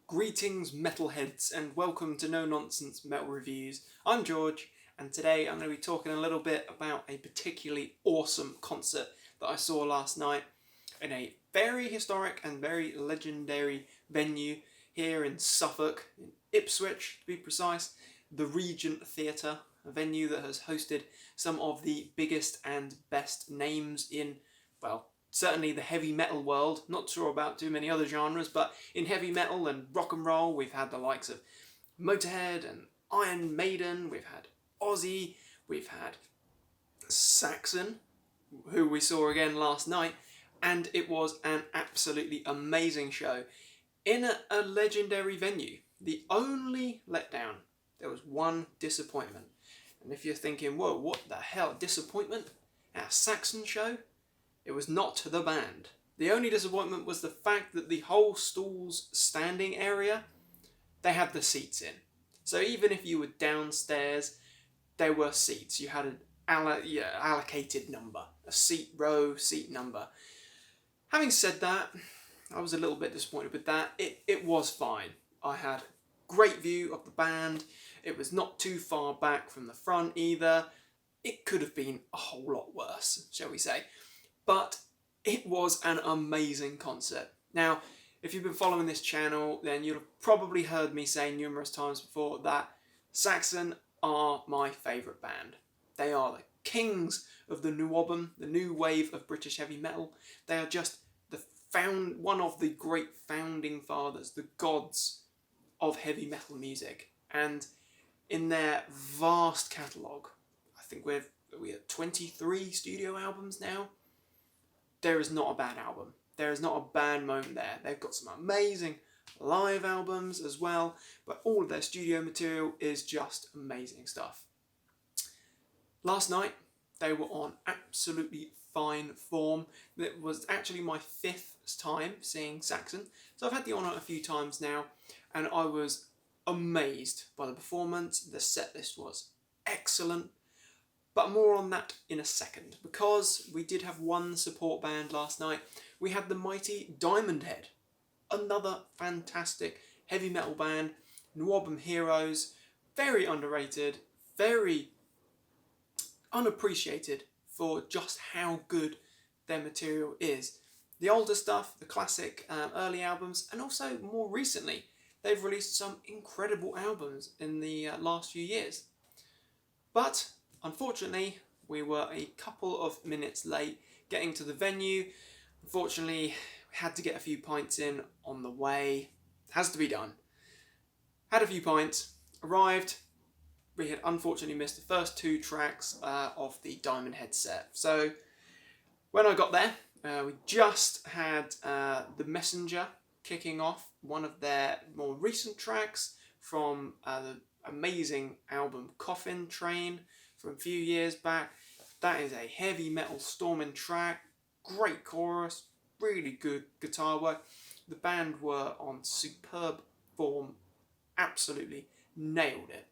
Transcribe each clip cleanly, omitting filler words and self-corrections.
Greetings metalheads and welcome to No Nonsense Metal Reviews. I'm George and today I'm going to be talking a little bit about a particularly awesome concert that I saw last night in a very historic and very legendary venue here in Suffolk, in Ipswich to be precise, the Regent Theatre, a venue that has hosted some of the biggest and best names in, well, certainly the heavy metal world. Not sure about too many other genres, but in heavy metal and rock and roll, we've had the likes of Motorhead and Iron Maiden, we've had Ozzy, we've had Saxon, who we saw again last night, and it was an absolutely amazing show in a legendary venue. The only letdown, there was one disappointment. And if you're thinking, whoa, what the hell, disappointment at a Saxon show? It was not the band. The only disappointment was the fact that the whole stall's standing area, they had the seats in. So even if you were downstairs, there were seats. You had an allocated number, a seat row, seat number. Having said that, I was a little bit disappointed with that. It was fine. I had a great view of the band. It was not too far back from the front either. It could have been a whole lot worse, shall we say. But it was an amazing concert. Now, if you've been following this channel, then you'll have probably heard me say numerous times before that Saxon are my favourite band. They are the kings of the NWOBHM, the new wave of British heavy metal. They are just one of the great founding fathers, the gods of heavy metal music. And in their vast catalogue, I think we have 23 studio albums now. There is not a bad album. There is not a bad moment there. They've got some amazing live albums as well, but all of their studio material is just amazing stuff. Last night, they were on absolutely fine form. It was actually my 5th time seeing Saxon, so I've had the honour a few times now, and I was amazed by the performance. The set list was excellent. But more on that in a second, because we did have one support band last night. We had the mighty Diamond Head, another fantastic heavy metal band, NWOBHM heroes, very underrated, very unappreciated for just how good their material is. The older stuff, the classic early albums, and also more recently, they've released some incredible albums in the last few years. But unfortunately, we were a couple of minutes late getting to the venue. Unfortunately, we had to get a few pints in on the way. Has to be done. Had a few pints, arrived. We had unfortunately missed the first 2 tracks of the Diamond Head set. So when I got there, we just had The Messenger kicking off one of their more recent tracks from the amazing album Coffin Train from a few years back. That is a heavy metal storming track, great chorus, really good guitar work. The band were on superb form, absolutely nailed it.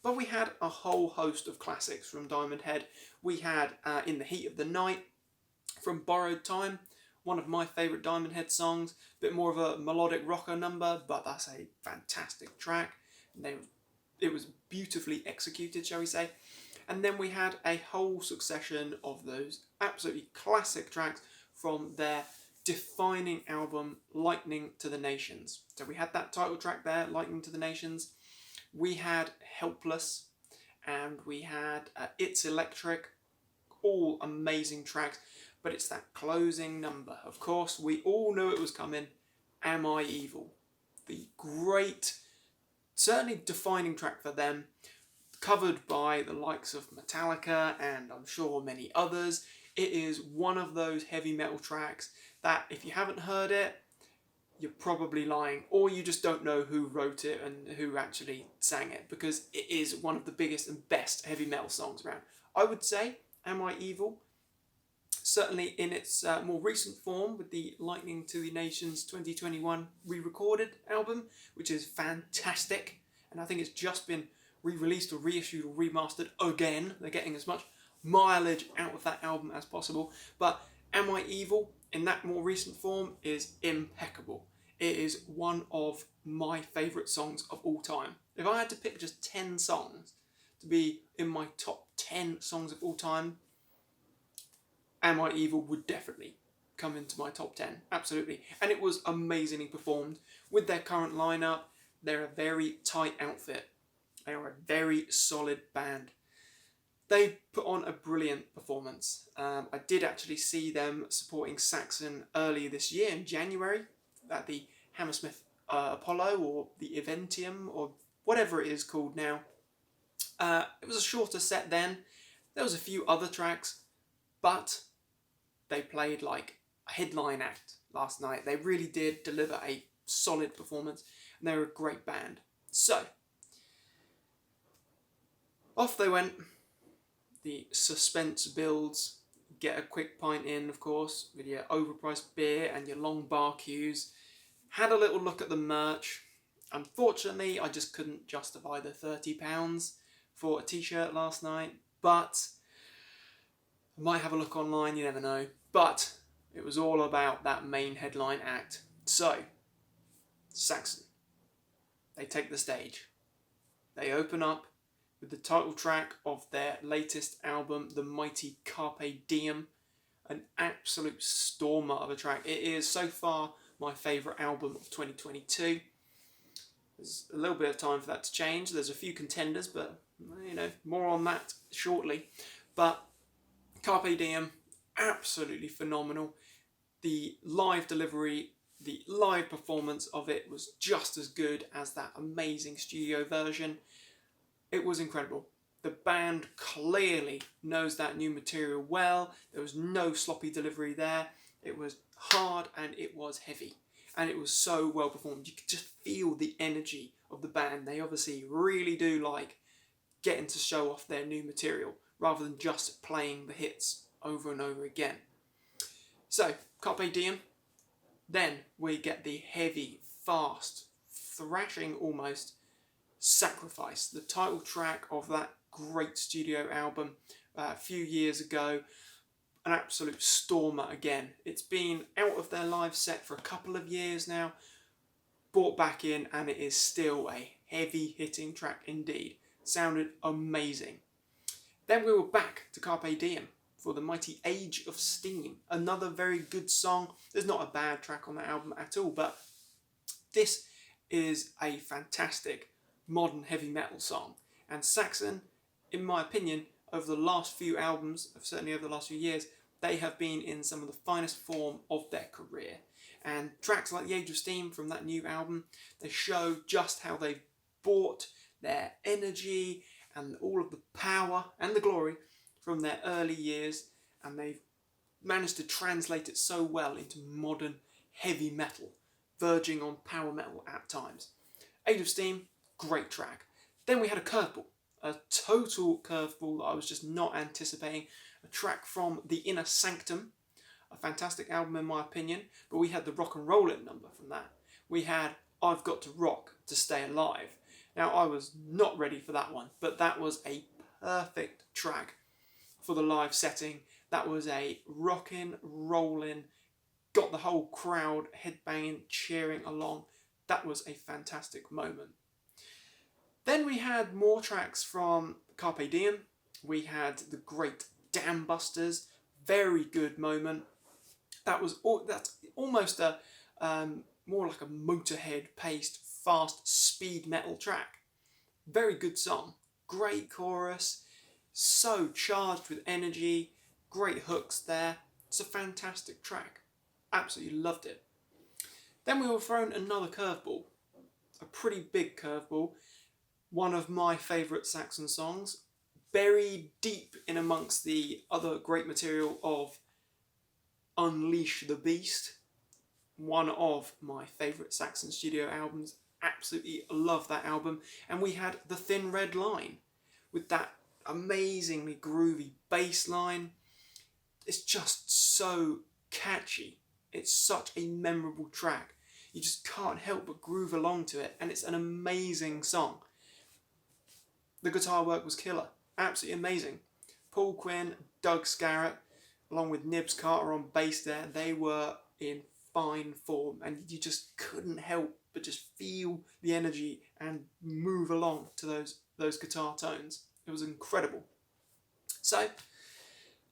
But we had a whole host of classics from Diamond Head. We had In the Heat of the Night from Borrowed Time, one of my favourite Diamond Head songs, a bit more of a melodic rocker number, but that's a fantastic track. It was beautifully executed, shall we say. And then we had a whole succession of those absolutely classic tracks from their defining album, Lightning to the Nations. So we had that title track there, Lightning to the Nations. We had Helpless, and we had It's Electric, all amazing tracks. But it's that closing number. Of course, we all knew it was coming, Am I Evil? The great, certainly defining track for them, covered by the likes of Metallica and I'm sure many others. It is one of those heavy metal tracks that if you haven't heard it, you're probably lying, or you just don't know who wrote it and who actually sang it, because it is one of the biggest and best heavy metal songs around. I would say Am I Evil, certainly in its more recent form with the Lightning to the Nations 2021 re-recorded album, which is fantastic, and I think it's just been re-released or reissued or remastered again. They're getting as much mileage out of that album as possible. But Am I Evil, in that more recent form, is impeccable. It is one of my favourite songs of all time. If I had to pick just 10 songs to be in my top 10 songs of all time, Am I Evil would definitely come into my top 10, absolutely. And it was amazingly performed. With their current lineup, they're a very tight outfit. They are a very solid band. They put on a brilliant performance. I did actually see them supporting Saxon early this year in January at the Hammersmith Apollo, or the Eventium, or whatever it is called now. It was a shorter set then. There was a few other tracks, but they played like a headline act last night. They really did deliver a solid performance, and they're a great band. So, off they went. The suspense builds. Get a quick pint in, of course, with your overpriced beer and your long bar queues. Had a little look at the merch. Unfortunately, I just couldn't justify the £30 for a t-shirt last night, but I might have a look online, you never know. But it was all about that main headline act. So, Saxon, they take the stage. They open up with the title track of their latest album, The Mighty Carpe Diem. An absolute stormer of a track. It is so far my favourite album of 2022. There's a little bit of time for that to change. There's a few contenders, but you know, more on that shortly. But Carpe Diem, absolutely phenomenal. The live delivery, the live performance of it was just as good as that amazing studio version. It was incredible. The band clearly knows that new material well. There was no sloppy delivery there. It was hard and it was heavy. And it was so well performed. You could just feel the energy of the band. They obviously really do like getting to show off their new material rather than just playing the hits over and over again. So, Carpe Diem. Then we get the heavy, fast, thrashing almost Sacrifice, the title track of that great studio album a few years ago. An absolute stormer again. It's been out of their live set for a couple of years now, brought back in, and it is still a heavy hitting track indeed. Sounded amazing. Then we were back to Carpe Diem for The Mighty Age of Steam. Another very good song. There's not a bad track on that album at all, but this is a fantastic modern heavy metal song. And Saxon, in my opinion, over the last few albums, certainly over the last few years, they have been in some of the finest form of their career. And tracks like The Age of Steam from that new album, they show just how they've brought their energy and all of the power and the glory from their early years, and they've managed to translate it so well into modern heavy metal, verging on power metal at times. Age of Steam, great track. Then we had a curveball, a total curveball that I was just not anticipating. A track from The Inner Sanctum, a fantastic album in my opinion, but we had the Rock and Rollin' number from that. We had I've Got to Rock to Stay Alive. Now I was not ready for that one, but that was a perfect track for the live setting. That was a rockin', rollin', got the whole crowd headbanging, cheering along. That was a fantastic moment. Then we had more tracks from Carpe Diem. We had the great Dam Busters, very good moment. That's almost a more like a Motorhead paced, fast speed metal track. Very good song, great chorus, so charged with energy, great hooks there. It's a fantastic track. Absolutely loved it. Then we were thrown another curveball, a pretty big curveball. One of my favourite Saxon songs, buried deep in amongst the other great material of Unleash the Beast. One of my favourite Saxon studio albums. Absolutely love that album. And we had The Thin Red Line with that amazingly groovy bass line. It's just so catchy. It's such a memorable track. You just can't help but groove along to it, and it's an amazing song. The guitar work was killer. Absolutely amazing. Paul Quinn, Doug Scarrett, along with Nibs Carter on bass there, they were in fine form, and you just couldn't help but just feel the energy and move along to those guitar tones. It was incredible. So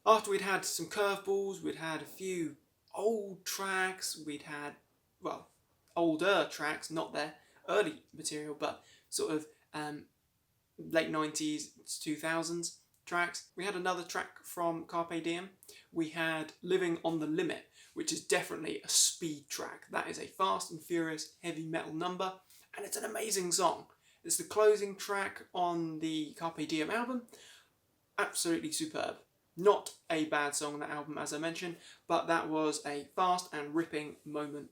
after we'd had some curveballs, we'd had a few old tracks, we'd had, well, older tracks, not their early material, but sort of late 90s, 2000s tracks. We had another track from Carpe Diem. We had Living on the Limit, which is definitely a speed track. That is a fast and furious heavy metal number, and it's an amazing song. It's the closing track on the Carpe Diem album. Absolutely superb. Not a bad song on that album, as I mentioned, but that was a fast and ripping moment.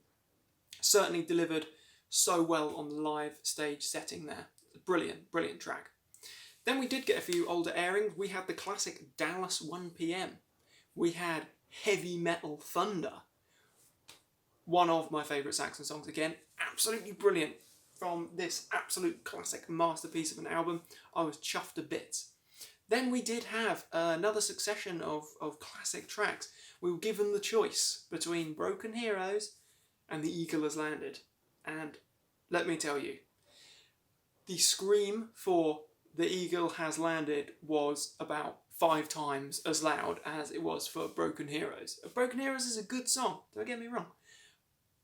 Certainly delivered so well on the live stage setting there. Brilliant, brilliant track. Then we did get a few older airings. We had the classic Dallas 1 PM. We had Heavy Metal Thunder. One of my favourite Saxon songs again. Absolutely brilliant. From this absolute classic masterpiece of an album, I was chuffed to bits. Then we did have another succession of classic tracks. We were given the choice between Broken Heroes and The Eagle Has Landed. And let me tell you, the scream for The Eagle Has Landed was about 5 times as loud as it was for Broken Heroes. Broken Heroes is a good song, don't get me wrong.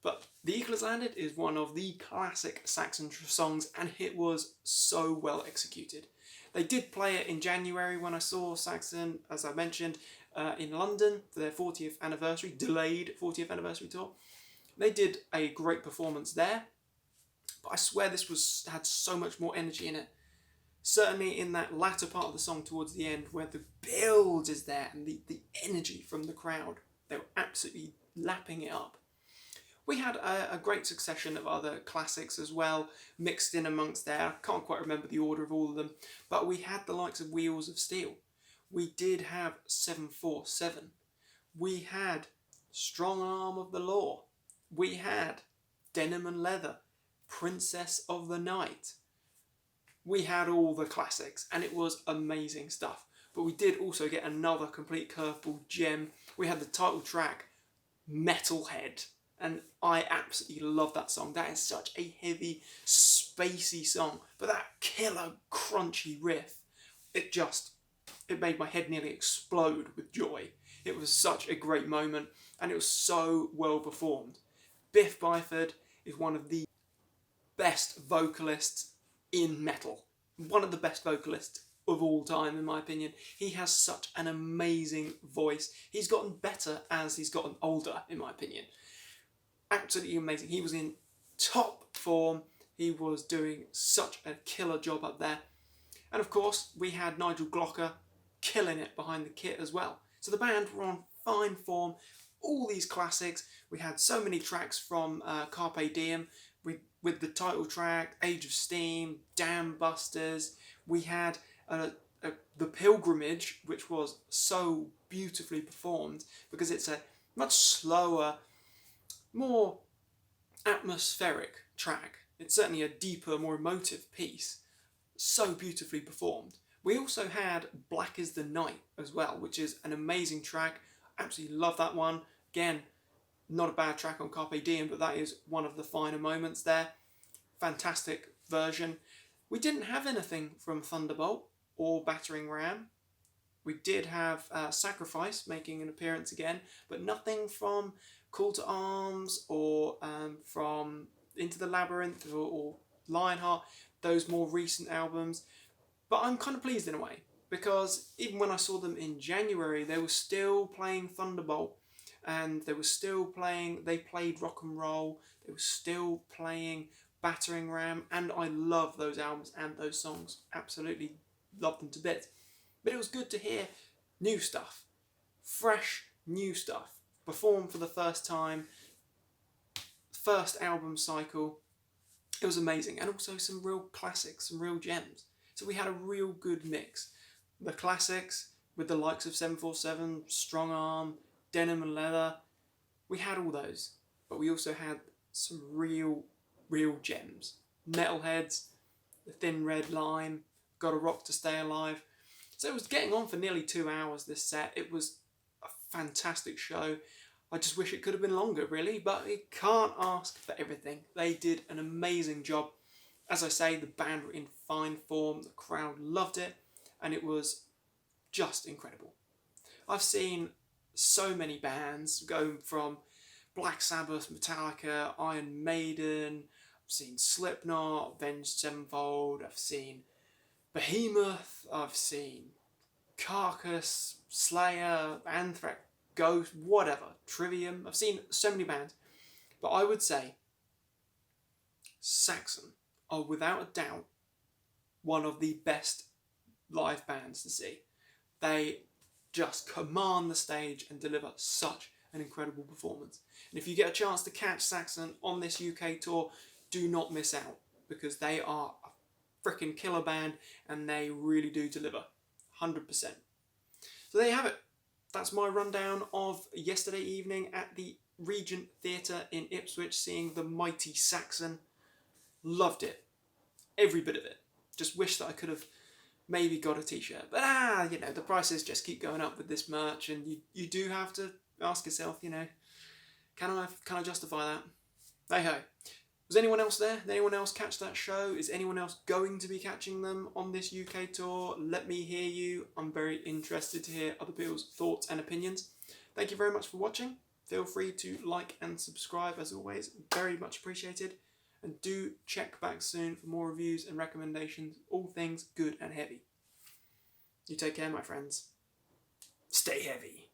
But The Eagle Has Landed is one of the classic Saxon songs, and it was so well executed. They did play it in January when I saw Saxon, as I mentioned, in London for their 40th anniversary, delayed 40th anniversary tour. They did a great performance there, but I swear this had so much more energy in it. Certainly in that latter part of the song towards the end, where the build is there and the energy from the crowd, they were absolutely lapping it up. We had a great succession of other classics as well, mixed in amongst there. I can't quite remember the order of all of them, but we had the likes of Wheels of Steel. We did have 747. We had Strong Arm of the Law. We had Denim and Leather, Princess of the Night. We had all the classics, and it was amazing stuff. But we did also get another complete curveball gem. We had the title track, Metalhead. And I absolutely love that song. That is such a heavy, spacey song. But that killer, crunchy riff, it made my head nearly explode with joy. It was such a great moment, and it was so well performed. Biff Byford is one of the best vocalists in metal. One of the best vocalists of all time, in my opinion. He has such an amazing voice. He's gotten better as he's gotten older, in my opinion. Absolutely amazing. He was in top form. He was doing such a killer job up there. And of course, we had Nigel Glocker killing it behind the kit as well. So the band were on fine form. All these classics. We had so many tracks from Carpe Diem with the title track, Age of Steam, Dam Busters. We had The Pilgrimage, which was so beautifully performed because it's a much slower, more atmospheric track. It's certainly a deeper, more emotive piece. So beautifully performed. We also had Black is the Night as well, which is an amazing track. Absolutely love that one. Again, not a bad track on Carpe Diem, but that is one of the finer moments there. Fantastic version. We didn't have anything from Thunderbolt or Battering Ram. We did have Sacrifice making an appearance again, but nothing from Call to Arms or from Into the Labyrinth or Lionheart, those more recent albums. But I'm kind of pleased in a way, because even when I saw them in January, they were still playing Thunderbolt, and they played Rock and Roll, they were still playing Battering Ram, and I love those albums and those songs. Absolutely love them to bits. But it was good to hear new stuff, fresh new stuff, performed for the first time, first album cycle. It was amazing, and also some real classics, some real gems. So we had a real good mix. The classics with the likes of 747, Strong Arm, Denim and Leather. We had all those, but we also had some real gems. Metalheads, The Thin Red Line, Gotta Rock to Stay Alive. So it was getting on for nearly 2 hours, this set. It was a fantastic show. I just wish it could have been longer, really, but you can't ask for everything. They did an amazing job. As I say, the band were in fine form, the crowd loved it, and it was just incredible. I've seen so many bands going from Black Sabbath, Metallica, Iron Maiden, I've seen Slipknot, Avenged Sevenfold, I've seen Behemoth, I've seen Carcass, Slayer, Anthrax, Ghost, whatever, Trivium. I've seen so many bands, but I would say Saxon are without a doubt one of the best live bands to see. They just command the stage and deliver such an incredible performance. And if you get a chance to catch Saxon on this UK tour, do not miss out, because they are a freaking killer band and they really do deliver 100%. So there you have it. That's my rundown of yesterday evening at the Regent Theatre in Ipswich, seeing the mighty Saxon. Loved it. Every bit of it. Just wish that I could have maybe got a t-shirt. But the prices just keep going up with this merch, and you do have to ask yourself, can I justify that? Hey ho. Was anyone else there? Did anyone else catch that show? Is anyone else going to be catching them on this UK tour? Let me hear you. I'm very interested to hear other people's thoughts and opinions. Thank you very much for watching. Feel free to like and subscribe as always. Very much appreciated. And do check back soon for more reviews and recommendations. All things good and heavy. You take care, my friends. Stay heavy.